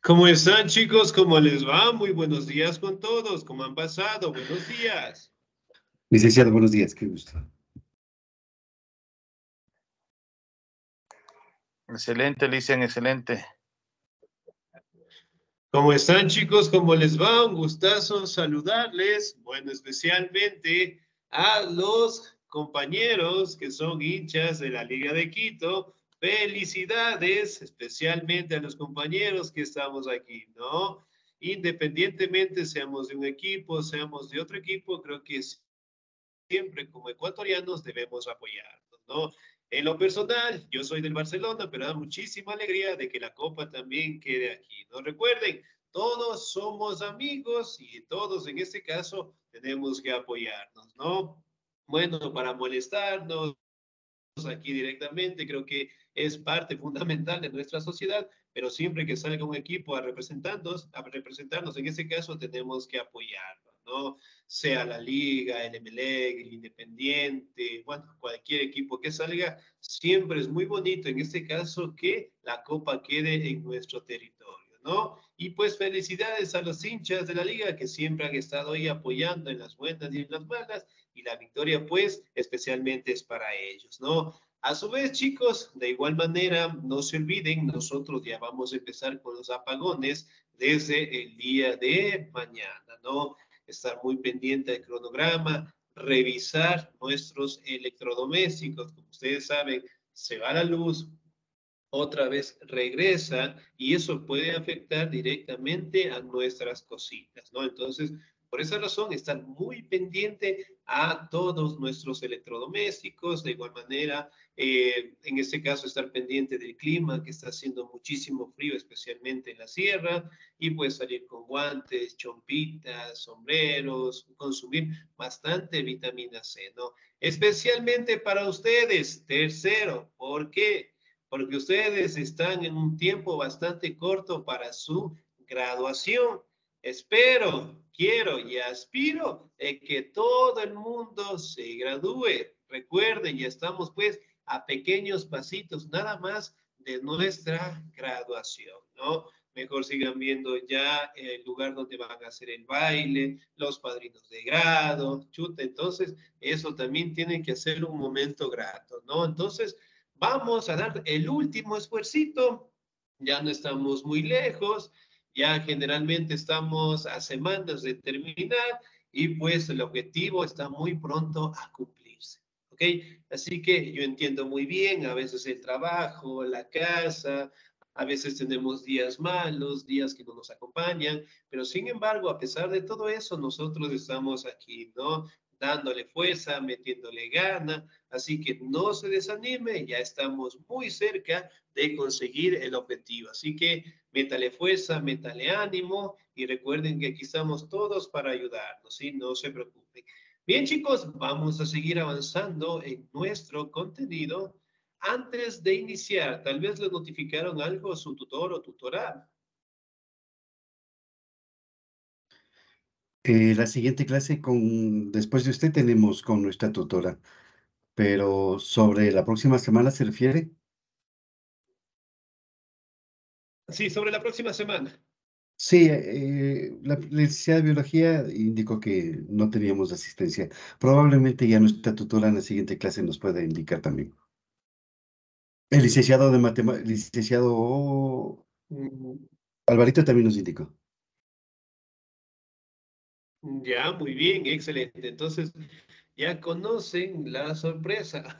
¿Cómo están, chicos? ¿Cómo les va? Muy buenos días con todos. ¿Cómo han pasado? Buenos días. Licenciado, buenos días, qué gusto. Excelente, Lician, excelente. ¿Cómo están, chicos? ¿Cómo les va? Un gustazo saludarles. Bueno, especialmente a los compañeros que son hinchas de la Liga de Quito. Felicidades, especialmente a los compañeros que estamos aquí, ¿no? Independientemente seamos de un equipo, seamos de otro equipo, creo que siempre como ecuatorianos debemos apoyarnos, ¿no? En lo personal, yo soy del Barcelona, pero da muchísima alegría de que la Copa también quede aquí, ¿no? Recuerden, todos somos amigos y todos en este caso tenemos que apoyarnos, ¿no? Bueno, para molestarnos aquí directamente, creo que es parte fundamental de nuestra sociedad, pero siempre que salga un equipo a representarnos, en ese caso tenemos que apoyarlo, ¿no? Sea la Liga, el Emelec, el Independiente, bueno, cualquier equipo que salga, siempre es muy bonito, en este caso, que la copa quede en nuestro territorio, ¿no? Y pues felicidades a los hinchas de la Liga que siempre han estado ahí apoyando en las buenas y en las malas, y la victoria, pues, especialmente es para ellos, ¿no? A su vez, chicos, de igual manera, no se olviden, nosotros ya vamos a empezar con los apagones desde el día de mañana, ¿no? Estar muy pendiente del cronograma, revisar nuestros electrodomésticos, como ustedes saben, se va la luz, otra vez regresa y eso puede afectar directamente a nuestras cocinas, ¿no? Entonces, por esa razón, estar muy pendiente a todos nuestros electrodomésticos, de igual manera, en este caso, estar pendiente del clima, que está haciendo muchísimo frío, especialmente en la sierra, y pues salir con guantes, chompitas, sombreros, consumir bastante vitamina C, ¿no? Especialmente para ustedes, tercero, ¿por qué? Porque ustedes están en un tiempo bastante corto para su graduación. Espero, quiero y aspiro a que todo el mundo se gradúe. Recuerden, ya estamos pues a pequeños pasitos nada más de nuestra graduación, ¿no? Mejor sigan viendo ya el lugar donde van a hacer el baile, los padrinos de grado, chuta. Entonces, eso también tiene que ser un momento grato, ¿no? Entonces, vamos a dar el último esfuercito, ya no estamos muy lejos, ya generalmente estamos a semanas de terminar y pues el objetivo está muy pronto a cumplirse, ¿ok? Así que yo entiendo muy bien, a veces el trabajo, la casa, a veces tenemos días malos, días que no nos acompañan, pero sin embargo, a pesar de todo eso, nosotros estamos aquí, ¿no? Dándole fuerza, metiéndole gana, así que no se desanime, ya estamos muy cerca de conseguir el objetivo. Así que métale fuerza, métale ánimo y recuerden que aquí estamos todos para ayudarnos, ¿sí? No se preocupen. Bien, chicos, vamos a seguir avanzando en nuestro contenido. Antes de iniciar, tal vez le notificaron algo a su tutor o tutora. La siguiente clase después de usted tenemos con nuestra tutora, pero sobre la próxima semana se refiere. Sí, sobre la próxima semana. Sí, la licenciada de biología indicó que no teníamos asistencia. Probablemente ya nuestra tutora en la siguiente clase nos pueda indicar también. El licenciado de matemáticas, licenciado Alvarito también nos indicó. Ya, muy bien, excelente. Entonces, ya conocen la sorpresa.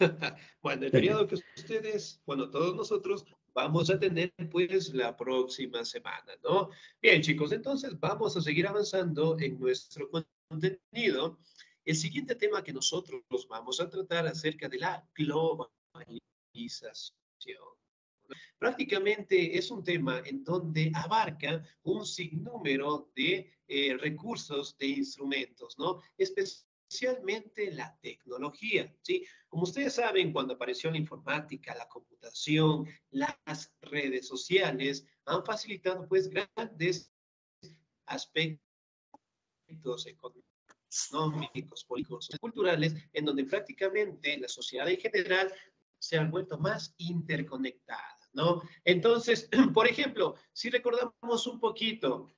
Bueno, el periodo que ustedes, bueno, todos nosotros vamos a tener pues la próxima semana, ¿no? Bien, chicos, entonces vamos a seguir avanzando en nuestro contenido. El siguiente tema que nosotros vamos a tratar acerca de la globalización. Prácticamente es un tema en donde abarca un sinnúmero de recursos, de instrumentos, ¿no? Especialmente la tecnología, ¿sí? Como ustedes saben, cuando apareció la informática, la computación, las redes sociales, han facilitado pues grandes aspectos económicos. económicos, políticos, culturales, en donde prácticamente la sociedad en general se ha vuelto más interconectada, ¿no? Entonces, por ejemplo, si recordamos un poquito,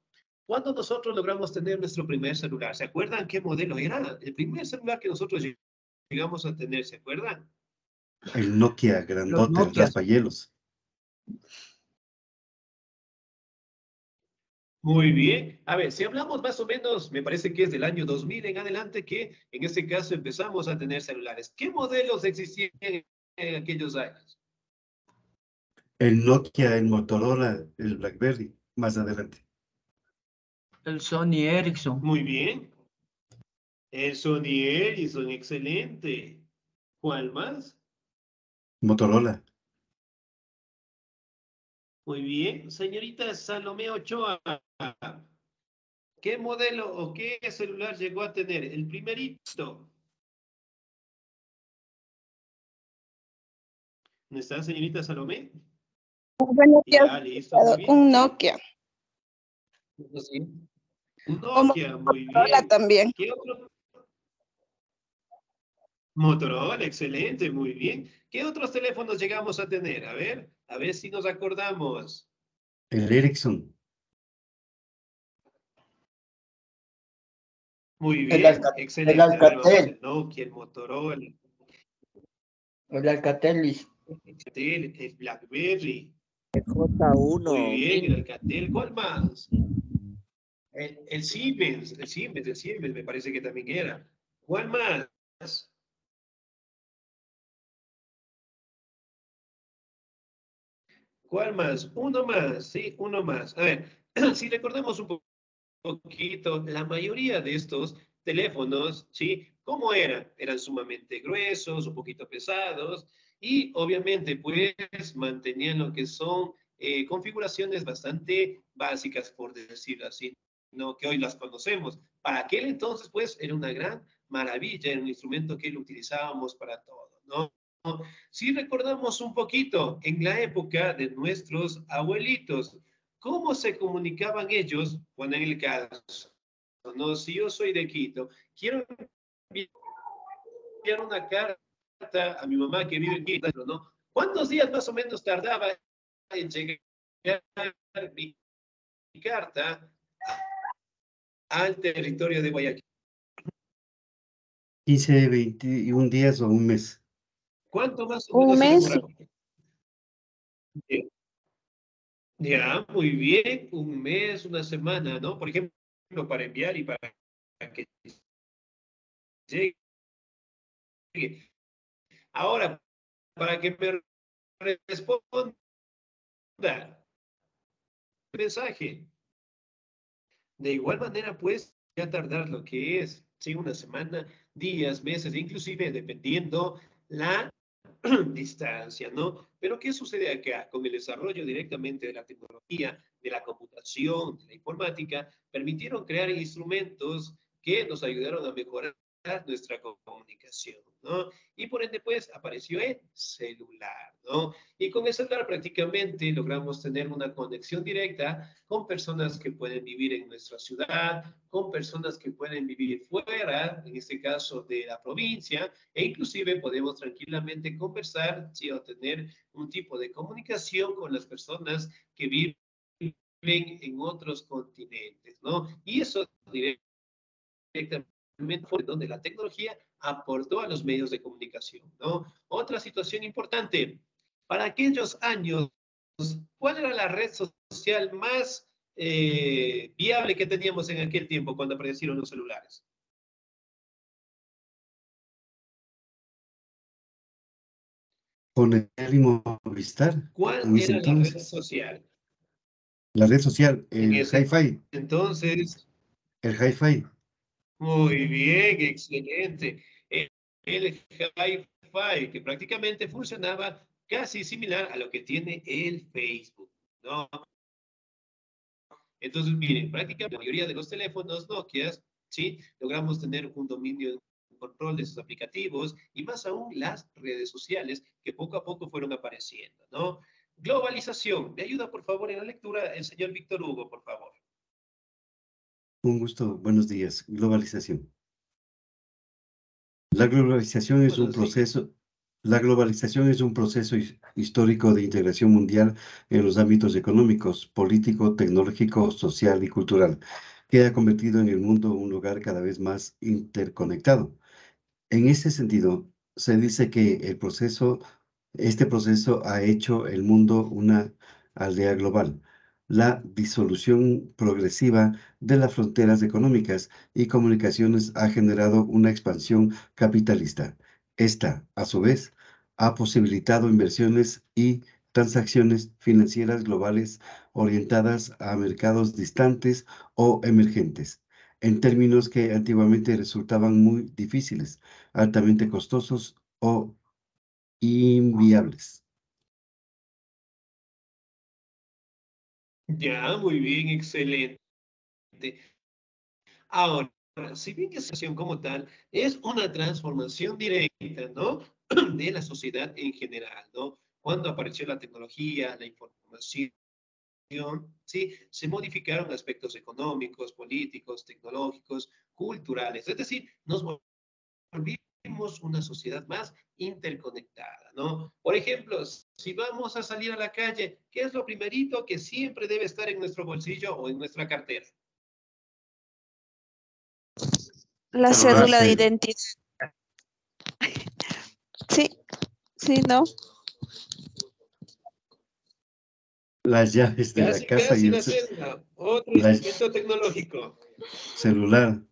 ¿cuándo nosotros logramos tener nuestro primer celular? ¿Se acuerdan qué modelo era? El primer celular que nosotros llegamos a tener, ¿se acuerdan? El Nokia Los grandote, el Nokias. raspayelos. Muy bien. A ver, si hablamos más o menos, me parece que es del año 2000 en adelante que en este caso empezamos a tener celulares. ¿Qué modelos existían en aquellos años? El Nokia, el Motorola, el BlackBerry, más adelante. El Sony Ericsson. Muy bien. El Sony Ericsson, excelente. ¿Cuál más? Motorola. Muy bien. Señorita Salomé Ochoa, ¿qué modelo o qué celular llegó a tener? El primerito. ¿No está, señorita Salomé? Bueno, Ya, listo, muy bien. un Nokia, Sí. Un como Nokia, muy Motorola bien. también. ¿Qué otro? Motorola, excelente, muy bien. ¿Qué otros teléfonos llegamos a tener? A ver si nos acordamos. El Ericsson. Muy El bien, el excelente. A ver, vamos, Alcatel. el Nokia, el Motorola, El Alcatelis. el BlackBerry. J1, Muy bien, el Mini. Alcatel. ¿Cuál más? El Siemens, el Siemens me parece que también era. ¿Cuál más? ¿Cuál más? Uno más, sí, uno más. A ver, si recordamos un poquito, la mayoría de estos teléfonos, ¿sí? ¿Cómo eran? Eran sumamente gruesos, un poquito pesados y obviamente pues mantenían lo que son configuraciones bastante básicas, por decirlo así, no que hoy las conocemos. Para aquel entonces pues era una gran maravilla, era un instrumento que lo utilizábamos para todo, ¿no? Si recordamos un poquito, en la época de nuestros abuelitos, ¿cómo se comunicaban ellos cuando en el caso, no, si yo soy de Quito, quiero enviar una carta a mi mamá que vive en Quito, ¿no? ¿Cuántos días más o menos tardaba en llegar mi carta al territorio de Guayaquil? 15, 21 días o un mes. ¿Cuánto más o Un menos se mes. demoraba? Ya, muy bien, un mes, una semana, ¿no? Por ejemplo, para enviar y para que llegue. Ahora, para que me responda el mensaje. De igual manera, pues, ya tardar lo que es, sí, una semana, días, meses, inclusive dependiendo la distancia, ¿no? Pero ¿qué sucede acá? Con el desarrollo directamente de la tecnología, de la computación, de la informática, permitieron crear instrumentos que nos ayudaron a mejorar nuestra comunicación, ¿no? Y por ende, pues, apareció el celular, ¿no? Y con el celular prácticamente logramos tener una conexión directa con personas que pueden vivir en nuestra ciudad, con personas que pueden vivir fuera, en este caso de la provincia, e inclusive podemos tranquilamente conversar, ¿sí? O tener un tipo de comunicación con las personas que viven en otros continentes, ¿no? Y eso directamente fue donde la tecnología aportó a los medios de comunicación, ¿no? Otra situación importante, para aquellos años, ¿cuál era la red social más viable que teníamos en aquel tiempo cuando aparecieron los celulares? Con el Movistar, ¿Cuál en ese era la red entonces. social? La red social, En el ese Hi-Fi. entonces, El Hi-Fi. muy bien, excelente. El Hi-Fi, que prácticamente funcionaba casi similar a lo que tiene el Facebook, ¿no? Entonces, miren, prácticamente la mayoría de los teléfonos Nokia, ¿sí? Logramos tener un dominio, un control de sus aplicativos y más aún las redes sociales que poco a poco fueron apareciendo, ¿no? Globalización. ¿Me ayuda, por favor, en la lectura el señor Víctor Hugo, por favor? Un gusto. Buenos días. Globalización. La globalización es un Bueno, sí. proceso, la globalización es un proceso histórico de integración mundial en los ámbitos económicos, político, tecnológico, social y cultural, que ha convertido en el mundo un lugar cada vez más interconectado. En este sentido, se dice que este proceso ha hecho el mundo una aldea global. La disolución progresiva de las fronteras económicas y comunicaciones ha generado una expansión capitalista. Esta, a su vez, ha posibilitado inversiones y transacciones financieras globales orientadas a mercados distantes o emergentes, en términos que antiguamente resultaban muy difíciles, altamente costosos o inviables. Ya, muy bien, excelente. Ahora, si bien esa acción como tal es una transformación directa, ¿no? De la sociedad en general, ¿no? Cuando apareció la tecnología, la información, ¿sí? Se modificaron aspectos económicos, políticos, tecnológicos, culturales. Es decir, nos volvimos una sociedad más interconectada, ¿no? Por ejemplo, si vamos a salir a la calle, ¿qué es lo primerito que siempre debe estar en nuestro bolsillo o en nuestra cartera? La Celular. cédula de Sí. identidad. Sí, sí, no. Las llaves de la Casi, casa y casi el la cédula. Otro la instrumento tecnológico. celular.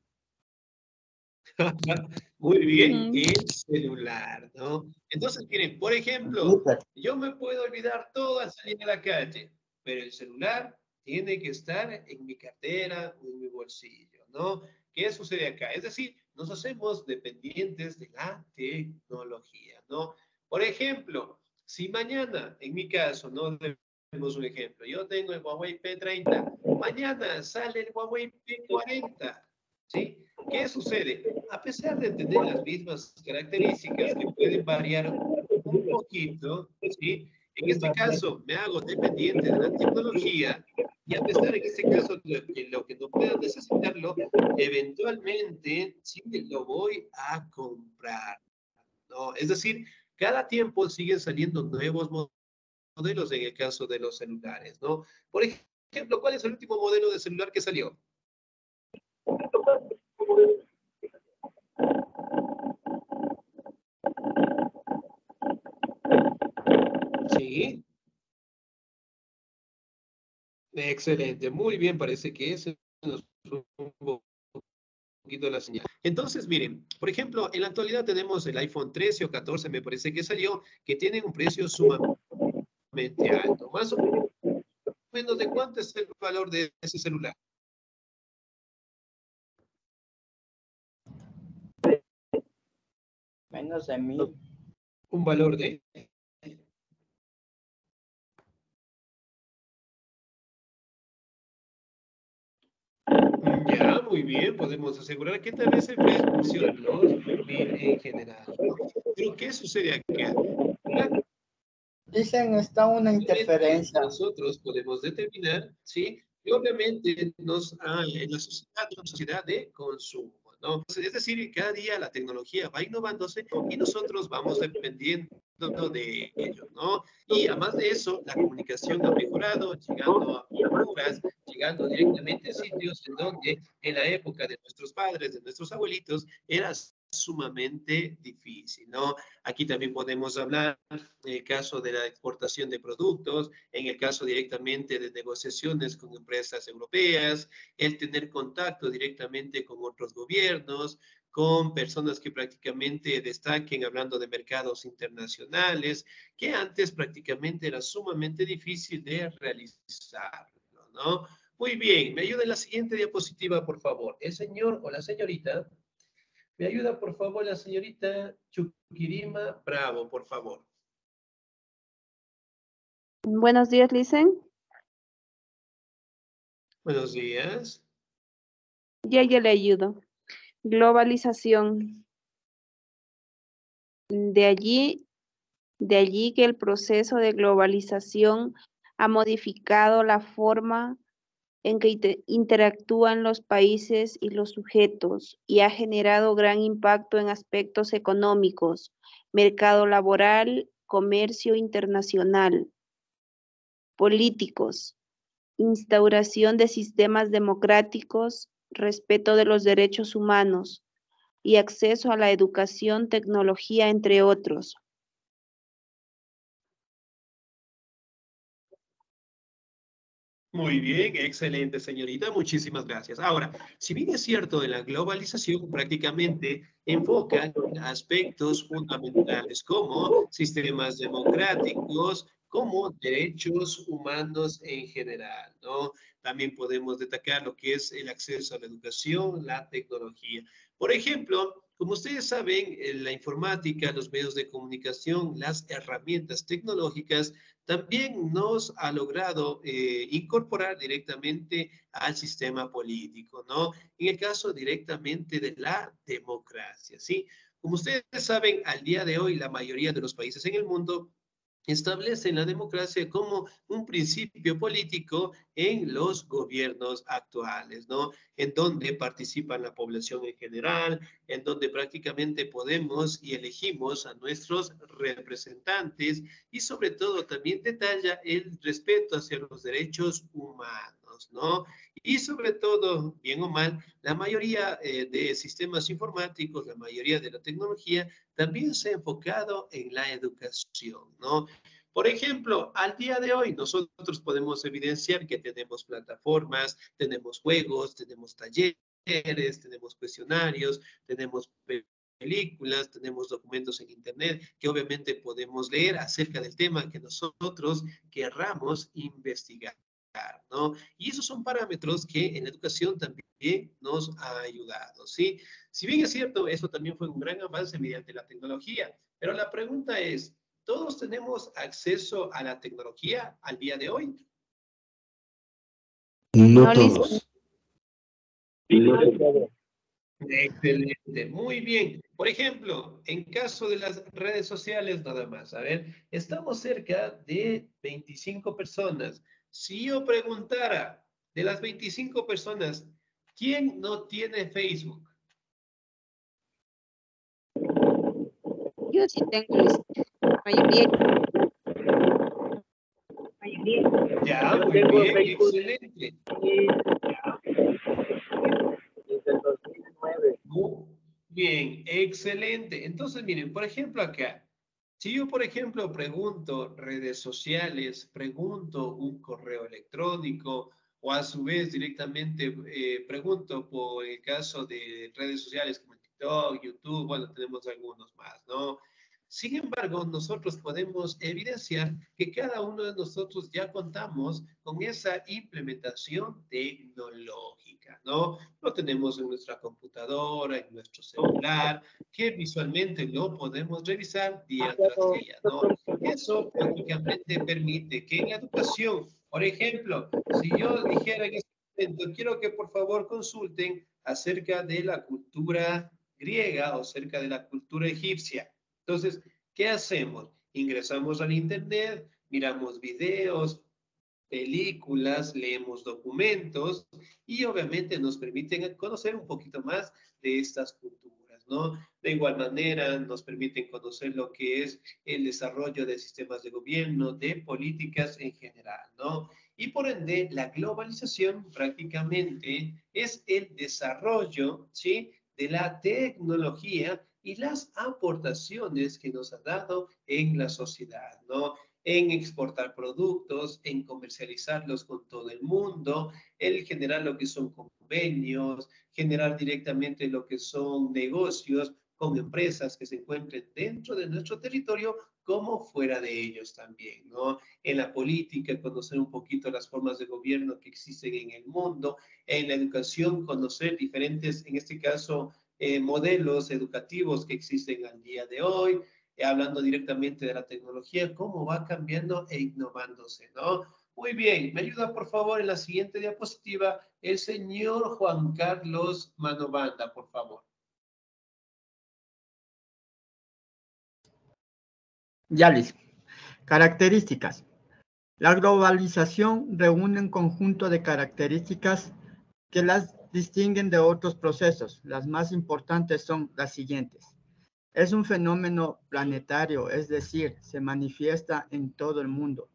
Muy bien, Mm, el celular, ¿no? Entonces, miren, por ejemplo, Computer. yo me puedo olvidar todo al salir a la calle, pero el celular tiene que estar en mi cartera o en mi bolsillo, ¿no? ¿Qué sucede acá? Es decir, nos hacemos dependientes de la tecnología, ¿no? Por ejemplo, si mañana, en mi caso, ¿no? Tenemos un ejemplo, yo tengo el Huawei P30, mañana sale el Huawei P40, ¿sí? ¿Qué sucede? A pesar de tener las mismas características que pueden variar un poquito, ¿sí? En este caso, me hago dependiente de la tecnología y a pesar en este caso de lo que no pueda necesitarlo, eventualmente sí lo voy a comprar, ¿no? Es decir, cada tiempo siguen saliendo nuevos modelos en el caso de los celulares, ¿no? Por ejemplo, ¿cuál es el último modelo de celular que salió? Sí. Excelente, muy bien, parece que ese nos fue un poquito la señal. Entonces, miren, por ejemplo, en la actualidad tenemos el iPhone 13 o 14, me parece que salió, que tienen un precio sumamente alto. Más o menos, ¿de cuánto es el valor de ese celular? Menos de 1000. Un valor de... Ya, muy bien, podemos asegurar que tal vez el precio de los 2000 en general, ¿no? Pero ¿qué sucede acá? Dicen está una interferencia. Nosotros podemos determinar, ¿sí? Y obviamente en la sociedad es una sociedad de consumo, ¿no? Es decir, cada día la tecnología va innovándose y nosotros vamos dependiendo de ello, ¿no? Y además de eso, la comunicación ha mejorado, llegando a horas, llegando directamente a sitios en donde en la época de nuestros padres, de nuestros abuelitos, era sumamente difícil, ¿no? Aquí también podemos hablar en el caso de la exportación de productos, en el caso directamente de negociaciones con empresas europeas, el tener contacto directamente con otros gobiernos, con personas que prácticamente destaquen hablando de mercados internacionales, que antes prácticamente era sumamente difícil de realizarlo, ¿no? Muy bien, me ayuda en la siguiente diapositiva, por favor. El señor o la señorita, me ayuda por favor la señorita Chuquirima Bravo, por favor. Buenos días, Licen. Buenos días. Ya yo le ayudo. Globalización. De allí que el proceso de globalización ha modificado la forma en que interactúan los países y los sujetos y ha generado gran impacto en aspectos económicos, mercado laboral, comercio internacional, políticos, instauración de sistemas democráticos, respeto de los derechos humanos y acceso a la educación, tecnología, entre otros. Muy bien, excelente, señorita. Muchísimas gracias. Ahora, si bien es cierto de la globalización, prácticamente enfoca en aspectos fundamentales como sistemas democráticos, como derechos humanos en general, ¿no? También podemos destacar lo que es el acceso a la educación, la tecnología. Por ejemplo, como ustedes saben, la informática, los medios de comunicación, las herramientas tecnológicas también nos ha logrado incorporar directamente al sistema político, ¿no? En el caso directamente de la democracia, ¿sí? Como ustedes saben, al día de hoy la mayoría de los países en el mundo establecen la democracia como un principio político en los gobiernos actuales, ¿no? En donde participa la población en general, en donde prácticamente podemos y elegimos a nuestros representantes y sobre todo también detalla el respeto hacia los derechos humanos, ¿no? Y sobre todo, bien o mal, la mayoría de sistemas informáticos, la mayoría de la tecnología también se ha enfocado en la educación, ¿no? Por ejemplo, al día de hoy nosotros podemos evidenciar que tenemos plataformas, tenemos juegos, tenemos talleres, tenemos cuestionarios, tenemos películas, tenemos documentos en internet que obviamente podemos leer acerca del tema que nosotros querramos investigar, ¿no? Y esos son parámetros que en la educación también nos ha ayudado, ¿sí? Si bien es cierto, eso también fue un gran avance mediante la tecnología, pero la pregunta es, ¿todos tenemos acceso a la tecnología al día de hoy? No No, todos. Excelente, muy bien. Por ejemplo, en caso de las redes sociales, nada más, a ver, estamos cerca de 25 personas. Si yo preguntara de las 25 personas, ¿quién no tiene Facebook? yo sí tengo mayoría. Ya, Yo muy tengo bien, Facebook excelente. desde el 2009. Muy bien, excelente. Entonces, miren, por ejemplo, acá, si yo, por ejemplo, pregunto redes sociales, pregunto un correo electrónico o a su vez directamente pregunto por el caso de redes sociales como TikTok, YouTube, bueno, tenemos algunos más, ¿no? Sin embargo, nosotros podemos evidenciar que cada uno de nosotros ya contamos con esa implementación tecnológica, ¿no? Lo tenemos en nuestra computadora, en nuestro celular, que visualmente lo podemos revisar día tras día, ¿no? Eso prácticamente permite que en la educación, por ejemplo, si yo dijera en este momento, quiero que por favor consulten acerca de la cultura griega o acerca de la cultura egipcia. Entonces, ¿qué hacemos? Ingresamos al internet, miramos videos, películas, leemos documentos y obviamente nos permiten conocer un poquito más de estas culturas, ¿no? De igual manera, nos permiten conocer lo que es el desarrollo de sistemas de gobierno, de políticas en general, ¿no? Y por ende, la globalización prácticamente es el desarrollo, ¿sí? De la tecnología y las aportaciones que nos ha dado en la sociedad, ¿no? En exportar productos, en comercializarlos con todo el mundo, el generar lo que son convenios, generar directamente lo que son negocios con empresas que se encuentren dentro de nuestro territorio como fuera de ellos también, ¿no? En la política, conocer un poquito las formas de gobierno que existen en el mundo, en la educación, conocer diferentes, en este caso, modelos educativos que existen al día de hoy, hablando directamente de la tecnología, cómo va cambiando e innovándose, ¿no? Muy bien, me ayuda por favor en la siguiente diapositiva el señor Juan Carlos Manobanda, por favor. Ya, Liz. Características. La globalización reúne un conjunto de características que las distinguen de otros procesos. Las más importantes son las siguientes. Es un fenómeno planetario, es decir, se manifiesta en todo el mundo.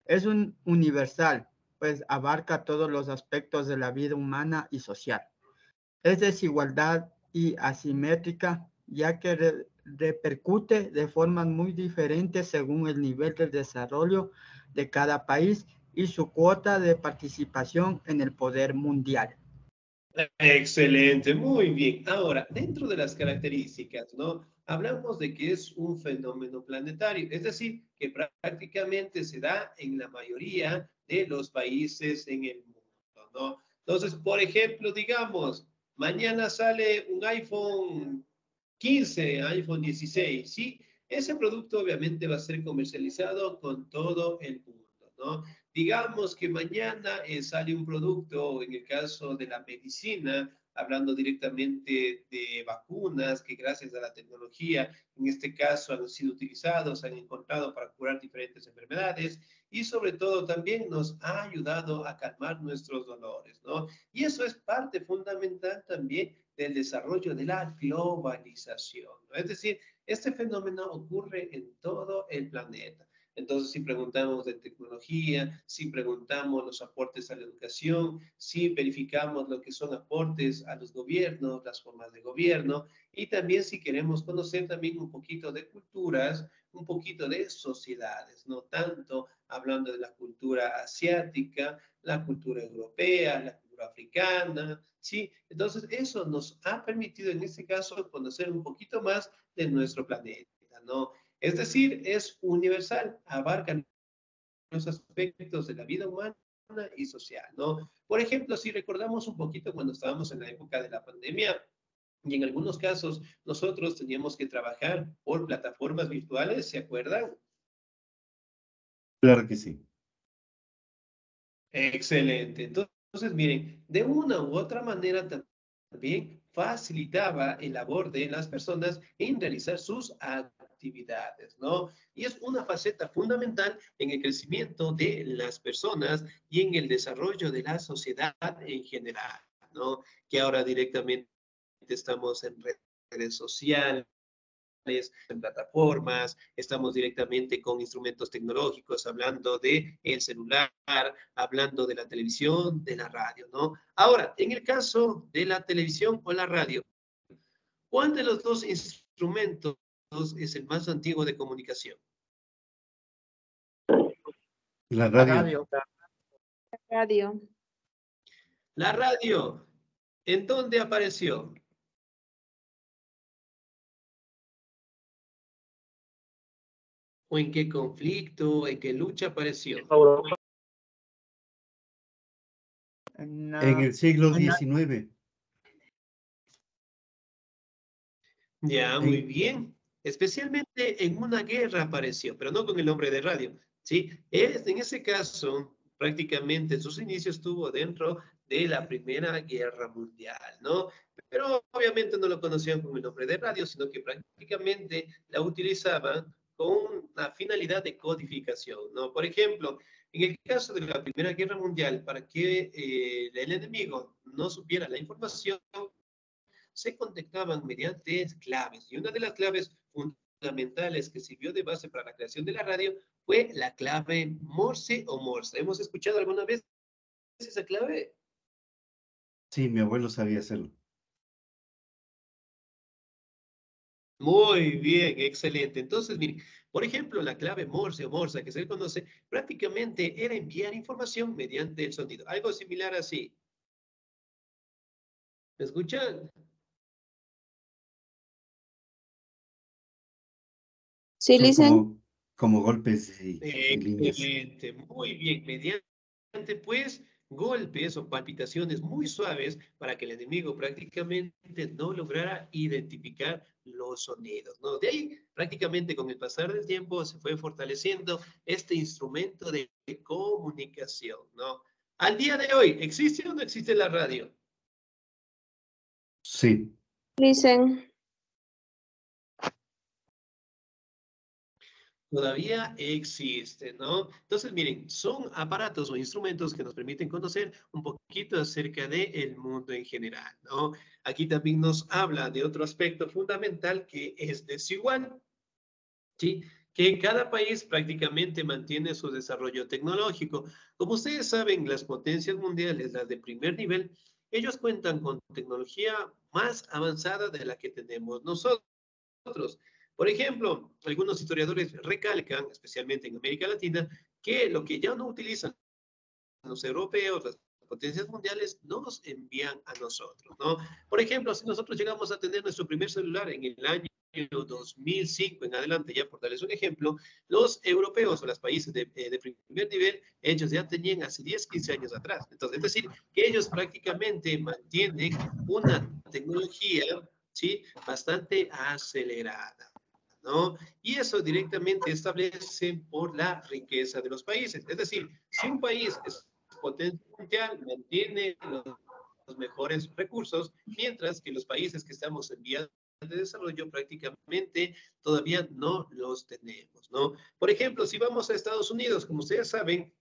Es un universal, pues abarca todos los aspectos de la vida humana y social. Es desigualdad y asimétrica, ya que repercute de formas muy diferentes según el nivel de desarrollo de cada país y su cuota de participación en el poder mundial. Excelente, muy bien. Ahora, dentro de las características, ¿no? Hablamos de que es un fenómeno planetario, es decir, que prácticamente se da en la mayoría de los países en el mundo, ¿no? Entonces, por ejemplo, digamos, mañana sale un iPhone 15, iPhone 16, ¿sí? Ese producto obviamente va a ser comercializado con todo el mundo, ¿no? Digamos que mañana sale un producto, en el caso de la medicina, hablando directamente de vacunas que gracias a la tecnología, en este caso, han sido utilizados, han encontrado para curar diferentes enfermedades y sobre todo también nos ha ayudado a calmar nuestros dolores, ¿no? Y eso es parte fundamental también del desarrollo de la globalización, ¿no? Es decir, este fenómeno ocurre en todo el planeta. Entonces, si preguntamos de tecnología, si preguntamos los aportes a la educación, si verificamos lo que son aportes a los gobiernos, las formas de gobierno, y también si queremos conocer también un poquito de culturas, un poquito de sociedades, no tanto hablando de la cultura asiática, la cultura europea, la cultura africana, ¿sí? Entonces, eso nos ha permitido en este caso conocer un poquito más de nuestro planeta, ¿no? Es decir, es universal, abarca los aspectos de la vida humana y social, ¿no? Por ejemplo, si recordamos un poquito cuando estábamos en la época de la pandemia, y en algunos casos nosotros teníamos que trabajar por plataformas virtuales, ¿se acuerdan? Claro que sí. Excelente. Entonces, miren, de una u otra manera también facilitaba el labor de las personas en realizar sus actividades, ¿no? Y es una faceta fundamental en el crecimiento de las personas y en el desarrollo de la sociedad en general, ¿no? Que ahora directamente estamos en redes sociales, en plataformas, estamos directamente con instrumentos tecnológicos, hablando de el celular, hablando de la televisión, de la radio, ¿no? Ahora, en el caso de la televisión o la radio, ¿cuál de los dos instrumentos es el más antiguo de comunicación? La La radio. radio. Radio. La radio, ¿en dónde apareció? ¿O en qué conflicto, en qué lucha apareció? En En el siglo en XIX. Ya, muy En, bien. Especialmente en una guerra apareció, pero no con el nombre de radio, ¿sí? En ese caso, prácticamente sus inicios tuvo dentro de la Primera Guerra Mundial, ¿no? Pero obviamente no lo conocían con el nombre de radio, sino que prácticamente la utilizaban con la finalidad de codificación, ¿no? Por ejemplo, en el caso de la Primera Guerra Mundial, para que el enemigo no supiera la información, se contactaban mediante claves. Y una de las claves fundamentales que sirvió de base para la creación de la radio fue la clave Morse o Morse. ¿Hemos escuchado alguna vez esa clave? sí, mi abuelo sabía hacerlo. Muy bien, excelente. Entonces, miren, por ejemplo, la clave Morse o Morse, que se le conoce, prácticamente era enviar información mediante el sonido. Algo similar así. ¿Me escuchan? Sí, Son listen. como golpes y líneas. Excelente, muy bien. Mediante, pues, golpes o palpitaciones muy suaves para que el enemigo prácticamente no lograra identificar los sonidos, ¿no? De ahí, prácticamente con el pasar del tiempo, se fue fortaleciendo este instrumento de comunicación, ¿no? Al día de hoy, ¿existe o no existe la radio? Listen. todavía existen, ¿no? Entonces, miren, son aparatos o instrumentos que nos permiten conocer un poquito acerca del mundo en general, ¿no? Aquí también nos habla de otro aspecto fundamental que es desigual, ¿sí? Que cada país prácticamente mantiene su desarrollo tecnológico. Como ustedes saben, las potencias mundiales, las de primer nivel, ellos cuentan con tecnología más avanzada de la que tenemos nosotros. Por ejemplo, algunos historiadores recalcan, especialmente en América Latina, que lo que ya no utilizan los europeos, las potencias mundiales, nos envían a nosotros, ¿no? Por ejemplo, si nosotros llegamos a tener nuestro primer celular en el año 2005 en adelante, ya por darles un ejemplo, los europeos o los países de primer nivel, ellos ya tenían hace 10, 15 años atrás. Entonces, es decir, que ellos prácticamente mantienen una tecnología, ¿sí? Bastante acelerada, ¿no? Y eso directamente establece por la riqueza de los países. Es decir, si un país es potencia mundial, mantiene los mejores recursos, mientras que los países que estamos en vías de desarrollo prácticamente todavía no los tenemos, ¿no? Por ejemplo, si vamos a Estados Unidos, como ustedes saben,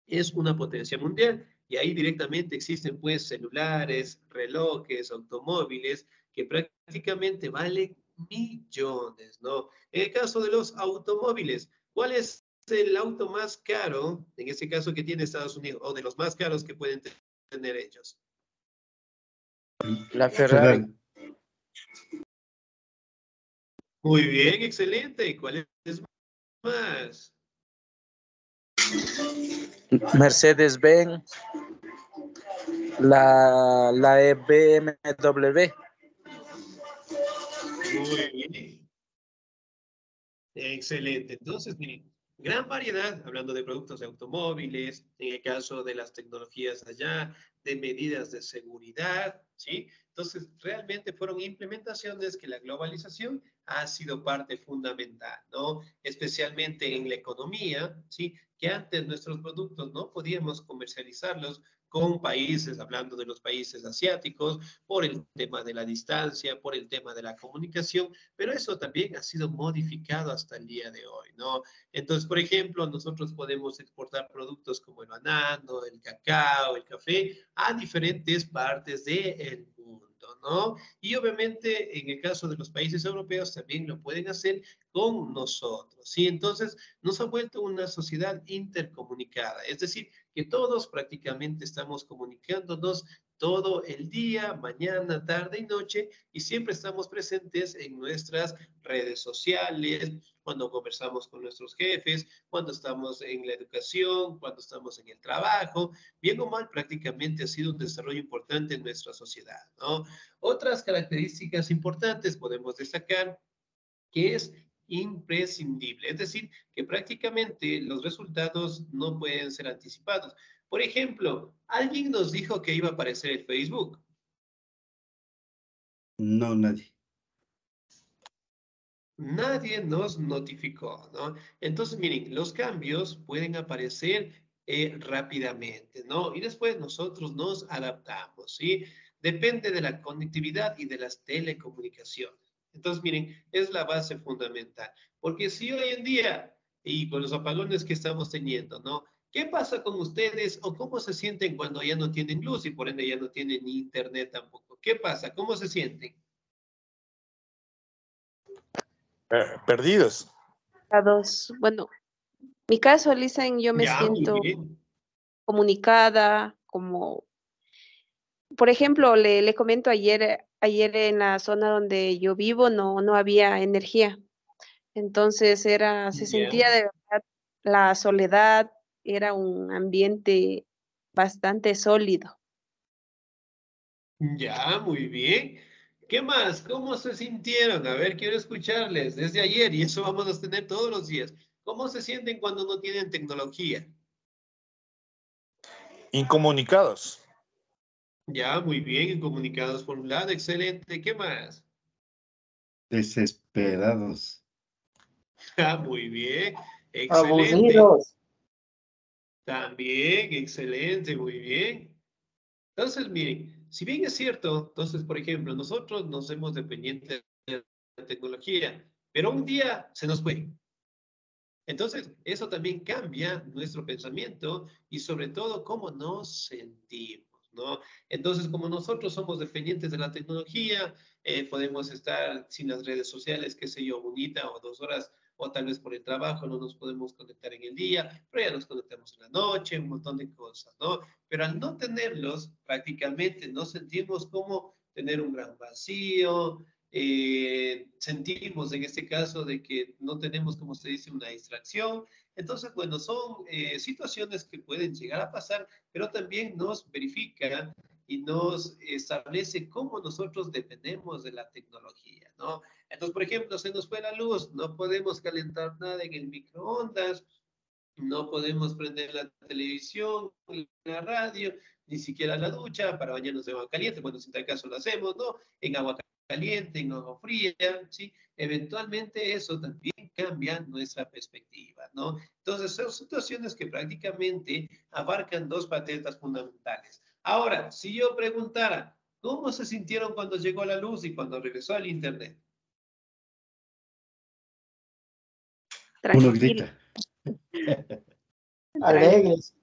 es una potencia mundial y ahí directamente existen pues celulares, relojes, automóviles que prácticamente valen millones, ¿no? En el caso de los automóviles, ¿cuál es el auto más caro, en este caso que tiene Estados Unidos, o de los más caros que pueden tener ellos? La Ferrari. Ferrari. Muy bien, excelente. ¿Cuál es más? Mercedes-Benz, la BMW. Muy bien. Excelente. Entonces, miren, gran variedad, hablando de productos de automóviles, en el caso de las tecnologías allá, de medidas de seguridad, ¿sí? Entonces, realmente fueron implementaciones que la globalización ha sido parte fundamental, ¿no? Especialmente en la economía, ¿sí? Que antes nuestros productos no podíamos comercializarlos con países, hablando de los países asiáticos, por el tema de la distancia, por el tema de la comunicación, pero eso también ha sido modificado hasta el día de hoy, ¿no? Entonces, por ejemplo, nosotros podemos exportar productos como el banano, el cacao, el café a diferentes partes del mundo, ¿no? Y obviamente en el caso de los países europeos también lo pueden hacer con nosotros, ¿sí? Entonces, nos ha vuelto una sociedad intercomunicada, es decir, que todos prácticamente estamos comunicándonos todo el día, mañana, tarde y noche, y siempre estamos presentes en nuestras redes sociales, cuando conversamos con nuestros jefes, cuando estamos en la educación, cuando estamos en el trabajo. Bien o mal, prácticamente ha sido un desarrollo importante en nuestra sociedad, ¿no? Otras características importantes podemos destacar que es imprescindible, es decir, que prácticamente los resultados no pueden ser anticipados. Por ejemplo, alguien nos dijo que iba a aparecer el Facebook. No, nadie. Nadie nos notificó, ¿no? Entonces, miren, los cambios pueden aparecer rápidamente, ¿no? Y después nosotros nos adaptamos, ¿sí? Depende de la conectividad y de las telecomunicaciones. Entonces, miren, es la base fundamental. Porque si hoy en día, y con los apagones que estamos teniendo, ¿no? ¿Qué pasa con ustedes o cómo se sienten cuando ya no tienen luz y por ende ya no tienen ni internet tampoco? ¿Qué pasa? ¿Cómo se sienten? Perdidos. Bueno, mi caso, Lisa, yo me Ya, muy siento bien. comunicada, como, por ejemplo, le comento ayer en la zona donde yo vivo no había energía. Entonces se Ya. sentía de verdad la soledad, era un ambiente bastante sólido. Ya, muy bien. ¿Qué más? ¿Cómo se sintieron? A ver, quiero escucharles desde ayer y eso vamos a tener todos los días. ¿Cómo se sienten cuando no tienen tecnología? Incomunicados. Ya, muy bien, comunicados por un lado, excelente. ¿Qué más? Desesperados. Ah, muy bien, excelente. Abusidos. También, excelente, muy bien. Entonces, miren, si bien es cierto, entonces, por ejemplo, nosotros nos hemos dependientes de la tecnología, pero un día se nos fue. Entonces, eso también cambia nuestro pensamiento y sobre todo cómo nos sentimos, ¿no? Entonces, como nosotros somos dependientes de la tecnología, podemos estar sin las redes sociales, qué sé yo, unita o 2 horas, o tal vez por el trabajo no nos podemos conectar en el día, pero ya nos conectamos en la noche, un montón de cosas, ¿no? Pero al no tenerlos, prácticamente no sentimos como tener un gran vacío, sentimos en este caso de que no tenemos, como se dice, una distracción. Entonces, bueno, son situaciones que pueden llegar a pasar, pero también nos verifica y nos establece cómo nosotros dependemos de la tecnología, ¿no? Entonces, por ejemplo, se nos fue la luz, no podemos calentar nada en el microondas, no podemos prender la televisión, la radio, ni siquiera la ducha para bañarnos en agua caliente. Bueno, si tal caso lo hacemos, ¿no? En agua caliente, en agua fría, ¿sí? Eventualmente eso también cambia nuestra perspectiva, ¿no? Entonces, son situaciones que prácticamente abarcan dos patetas fundamentales. Ahora, si yo preguntara, ¿cómo se sintieron cuando llegó la luz y cuando regresó al Internet? Uno Tranquilo. grita. Alegres.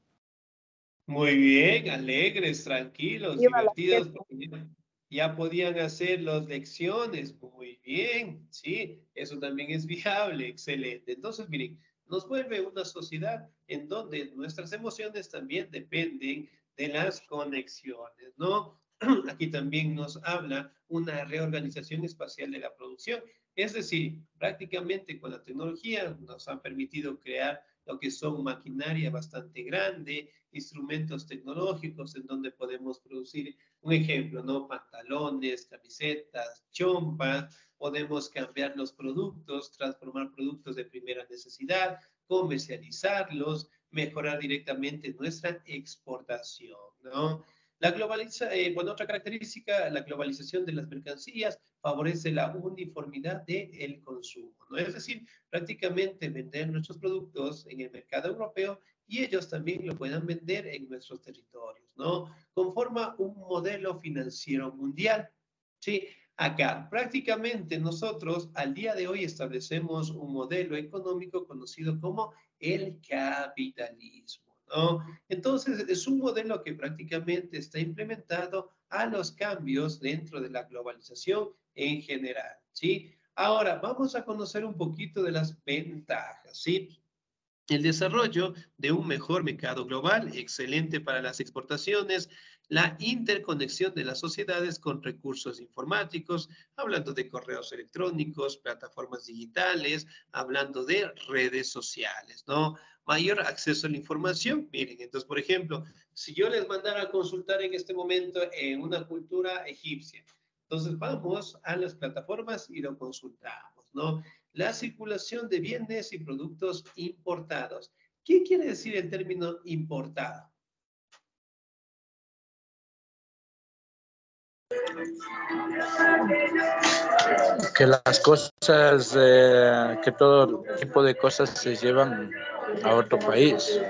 Muy bien, alegres, tranquilos, Viva la divertidos, porque ya podían hacer las lecciones. Muy bien, sí, eso también es viable, excelente. Entonces, miren, nos vuelve una sociedad en donde nuestras emociones también dependen de las conexiones, ¿no? Aquí también nos habla una reorganización espacial de la producción. Es decir, prácticamente con la tecnología nos han permitido crear lo que son maquinaria bastante grande, instrumentos tecnológicos en donde podemos producir, un ejemplo, ¿no? Pantalones, camisetas, chompas, podemos cambiar los productos, transformar productos de primera necesidad, comercializarlos, mejorar directamente nuestra exportación, ¿no? Bueno, otra característica, la globalización de las mercancías favorece la uniformidad del consumo, ¿no? Es decir, prácticamente vender nuestros productos en el mercado europeo y ellos también lo puedan vender en nuestros territorios, ¿no? Conforma un modelo financiero mundial, ¿sí? Acá, prácticamente nosotros al día de hoy establecemos un modelo económico conocido como el capitalismo, ¿no? Entonces, es un modelo que prácticamente está implementado a los cambios dentro de la globalización en general, ¿sí? Ahora, vamos a conocer un poquito de las ventajas, ¿sí? El desarrollo de un mejor mercado global, excelente para las exportaciones, la interconexión de las sociedades con recursos informáticos, hablando de correos electrónicos, plataformas digitales, hablando de redes sociales, ¿no? Mayor acceso a la información. Miren, entonces, por ejemplo, si yo les mandara a consultar en este momento en una cultura egipcia, entonces vamos a las plataformas y lo consultamos, ¿no? La circulación de bienes y productos importados. ¿Qué quiere decir el término importado? Que las cosas, que todo tipo de cosas se llevan a otro país.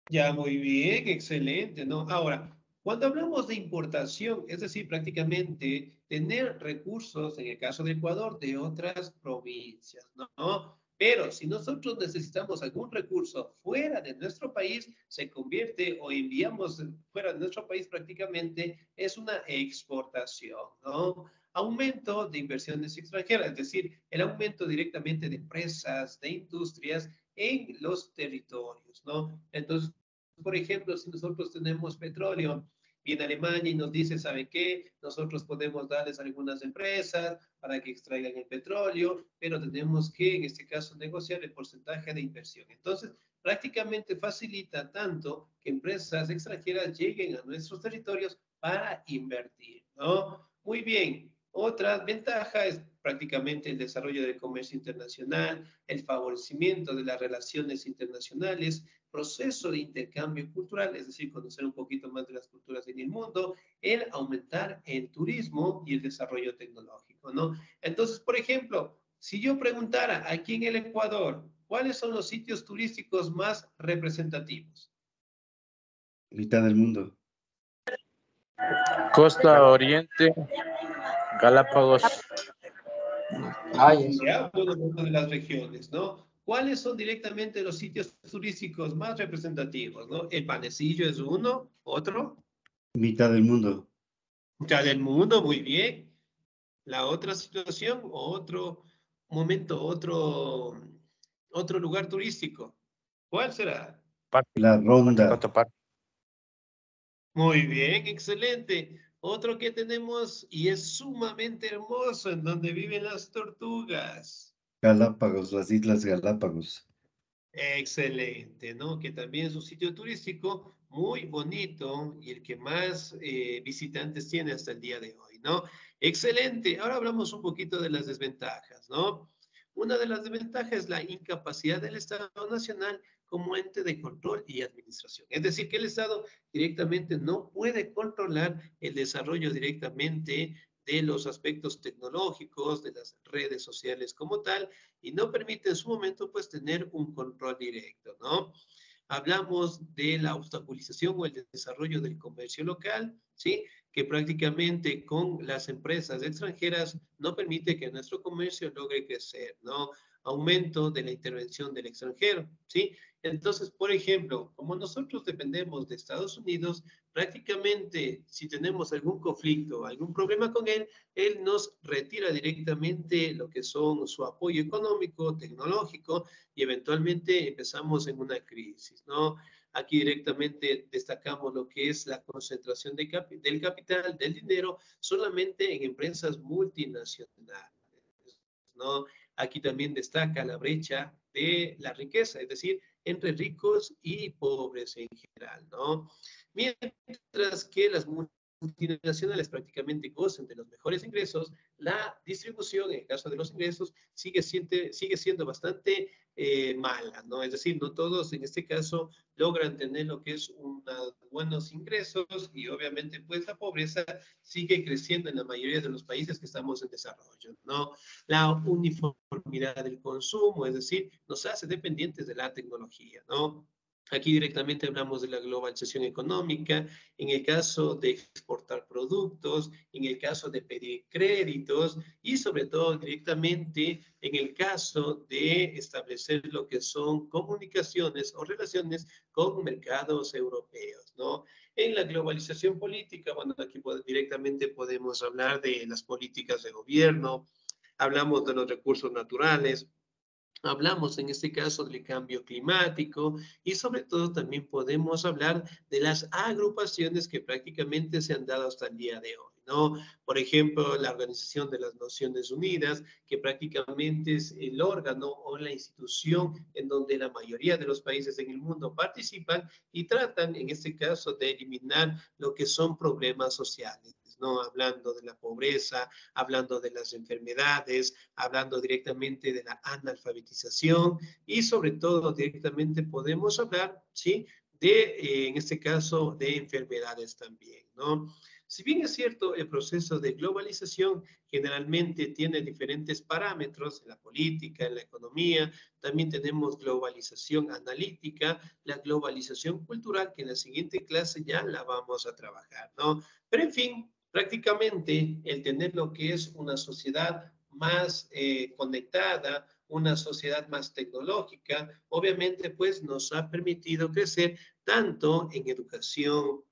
Ya, muy bien, excelente, ¿no? Ahora, cuando hablamos de importación, es decir, prácticamente tener recursos, en el caso de Ecuador, de otras provincias, ¿no? Pero si nosotros necesitamos algún recurso fuera de nuestro país, se convierte o enviamos fuera de nuestro país prácticamente es una exportación, ¿no? Aumento de inversiones extranjeras, es decir, el aumento directamente de empresas, de industrias en los territorios, ¿no? Entonces, por ejemplo, si nosotros tenemos petróleo, viene Alemania y nos dice, ¿sabe qué? Nosotros podemos darles a algunas empresas para que extraigan el petróleo, pero tenemos que, en este caso, negociar el porcentaje de inversión. Entonces, prácticamente facilita tanto que empresas extranjeras lleguen a nuestros territorios para invertir, ¿no? Muy bien. Otra ventaja es prácticamente el desarrollo del comercio internacional, el favorecimiento de las relaciones internacionales, proceso de intercambio cultural, es decir, conocer un poquito más de las culturas en el mundo, el aumentar el turismo y el desarrollo tecnológico, ¿no? Entonces, por ejemplo, si yo preguntara aquí en el Ecuador, ¿cuáles son los sitios turísticos más representativos? Mitad del mundo. Costa Oriente, Galápagos. Ya, una de las regiones, ¿no? ¿Cuáles son directamente los sitios turísticos más representativos, ¿no? El Panecillo es uno, otro. Mitad del mundo. Mitad del mundo, muy bien. La otra situación, otro momento, otro lugar turístico. ¿Cuál será? La Ronda. Cotopaxi. Muy bien, excelente. Otro que tenemos y es sumamente hermoso, en donde viven las tortugas. Galápagos, las Islas Galápagos. Excelente, ¿no? Que también es un sitio turístico muy bonito y el que más visitantes tiene hasta el día de hoy, ¿no? Excelente. Ahora hablamos un poquito de las desventajas, ¿no? Una de las desventajas es la incapacidad del Estado Nacional como ente de control y administración. Es decir, que el Estado directamente no puede controlar el desarrollo directamente de los aspectos tecnológicos, de las redes sociales como tal, y no permite en su momento pues tener un control directo, ¿no? Hablamos de la obstaculización o el desarrollo del comercio local, ¿sí? Que prácticamente con las empresas extranjeras no permite que nuestro comercio logre crecer, ¿no? Aumento de la intervención del extranjero, ¿sí? Entonces, por ejemplo, como nosotros dependemos de Estados Unidos, prácticamente si tenemos algún conflicto, algún problema con él nos retira directamente lo que son su apoyo económico, tecnológico, y eventualmente empezamos en una crisis, ¿no? Aquí directamente destacamos lo que es la concentración del capital, del dinero, solamente en empresas multinacionales, ¿no? Aquí también destaca la brecha de la riqueza, es decir, entre ricos y pobres en general, ¿no? Mientras que las multinacionales prácticamente gozan de los mejores ingresos, la distribución, en el caso de los ingresos, sigue siendo bastante mala, ¿no? Es decir, no todos en este caso logran tener lo que es unos buenos ingresos y obviamente pues la pobreza sigue creciendo en la mayoría de los países que estamos en desarrollo, ¿no? La uniformidad del consumo, es decir, nos hace dependientes de la tecnología, ¿no? Aquí directamente hablamos de la globalización económica, en el caso de exportar productos, en el caso de pedir créditos y sobre todo directamente en el caso de establecer lo que son comunicaciones o relaciones con mercados europeos, ¿no? En la globalización política, bueno, aquí directamente podemos hablar de las políticas de gobierno, hablamos de los recursos naturales, hablamos en este caso del cambio climático y sobre todo también podemos hablar de las agrupaciones que prácticamente se han dado hasta el día de hoy, ¿no? Por ejemplo, la Organización de las Naciones Unidas, que prácticamente es el órgano o la institución en donde la mayoría de los países en el mundo participan y tratan, en este caso, de eliminar lo que son problemas sociales, ¿no? Hablando de la pobreza, hablando de las enfermedades, hablando directamente de la analfabetización y sobre todo directamente podemos hablar, ¿sí? De, en este caso, de enfermedades también, ¿no? Si bien es cierto, el proceso de globalización generalmente tiene diferentes parámetros en la política, en la economía, también tenemos globalización analítica, la globalización cultural, que en la siguiente clase ya la vamos a trabajar, ¿no? Pero en fin, prácticamente el tener lo que es una sociedad más conectada, una sociedad más tecnológica, obviamente pues nos ha permitido crecer tanto en educación,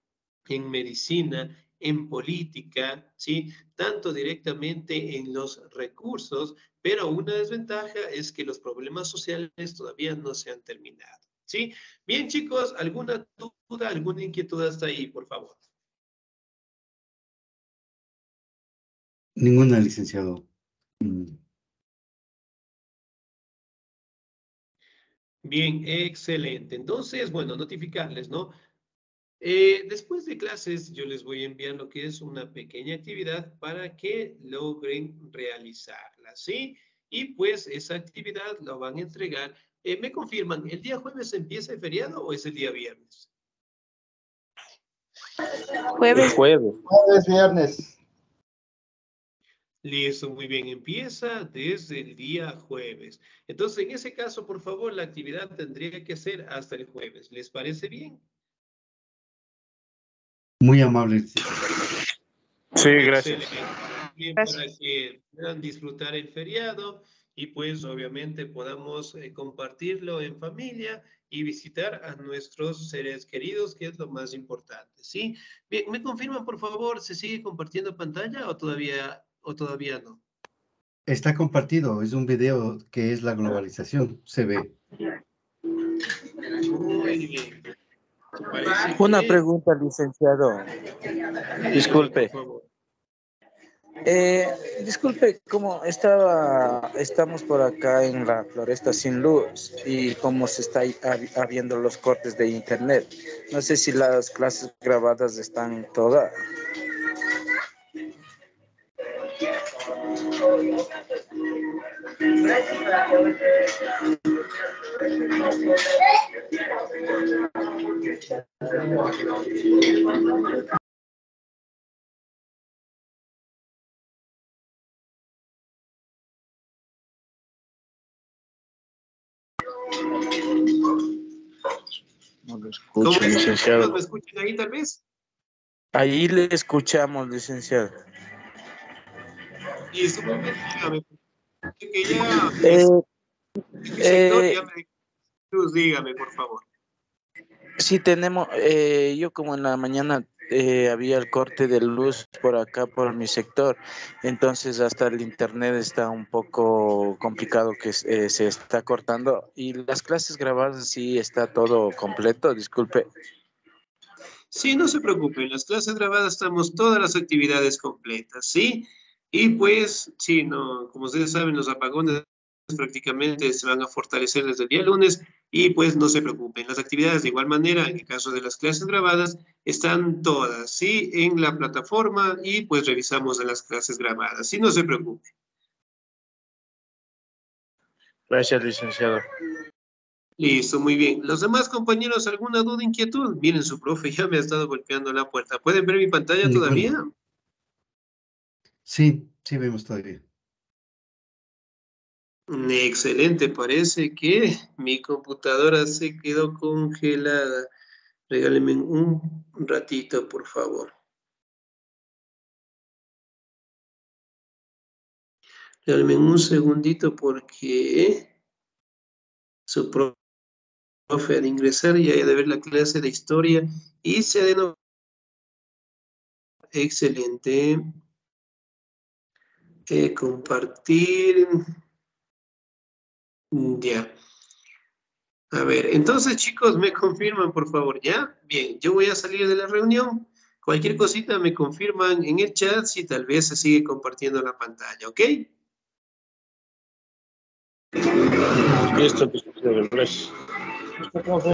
en medicina, en política, ¿sí? Tanto directamente en los recursos, pero una desventaja es que los problemas sociales todavía no se han terminado, ¿sí? Bien, chicos, ¿alguna duda, alguna inquietud hasta ahí, por favor? Ninguna, licenciado. Bien, excelente. Entonces, bueno, notificarles, ¿no? Después de clases, yo les voy a enviar lo que es una pequeña actividad para que logren realizarla, ¿sí? Y pues esa actividad la van a entregar. ¿Me confirman, el día jueves empieza el feriado o es el día viernes? Jueves. Jueves, viernes. Listo, muy bien. Empieza desde el día jueves. Entonces, en ese caso, por favor, la actividad tendría que ser hasta el jueves. ¿Les parece bien? Muy amable. Sí, gracias. Excelente. Bien, Gracias. para que puedan disfrutar el feriado y pues obviamente podamos compartirlo en familia y visitar a nuestros seres queridos, que es lo más importante, ¿sí? Bien, ¿me confirman, por favor, se sigue compartiendo pantalla o todavía no? Está compartido, es un video que es la globalización, se ve. Muy bien. Parece Una que... pregunta, licenciado. Disculpe. Por favor. Disculpe, como estamos por acá en la Floresta sin luz y como se está habiendo los cortes de internet, no sé si las clases grabadas están todas. No lo ¿Cómo escucho, es? licenciado. ¿Me escuchan ahí tal vez? Ahí le escuchamos, licenciado. Y eso muy bien, dígame. Que ya Eh, ¿de qué sector? eh, Ya me dígame, por favor. Sí, tenemos, yo como en la mañana había el corte de luz por acá, por mi sector, entonces hasta el internet está un poco complicado que se está cortando y las clases grabadas sí está todo completo, disculpe. Sí, no se preocupen, las clases grabadas estamos todas las actividades completas, ¿sí? Y pues, sí, no, como ustedes saben, los apagones prácticamente se van a fortalecer desde el día lunes y pues no se preocupen, las actividades de igual manera, en el caso de las clases grabadas, están todas, ¿sí? En la plataforma y pues revisamos en las clases grabadas, ¿sí? No se preocupen. Gracias, licenciado. Listo, muy bien. ¿Los demás compañeros, alguna duda, inquietud? Miren, su profe ya me ha estado golpeando la puerta. ¿Pueden ver mi pantalla todavía? Ninguna. Sí, sí vemos todavía. Excelente, parece que mi computadora se quedó congelada. Regálenme un ratito, por favor. Regálenme un segundito porque su profe ha de ingresar y ha de ver la clase de historia y se ha de no... Excelente. Compartir. Ya. A ver, entonces chicos, me confirman por favor, ¿ya? Bien, yo voy a salir de la reunión. Cualquier cosita me confirman en el chat si tal vez se sigue compartiendo la pantalla, ¿ok? Listo, licenciado. Gracias.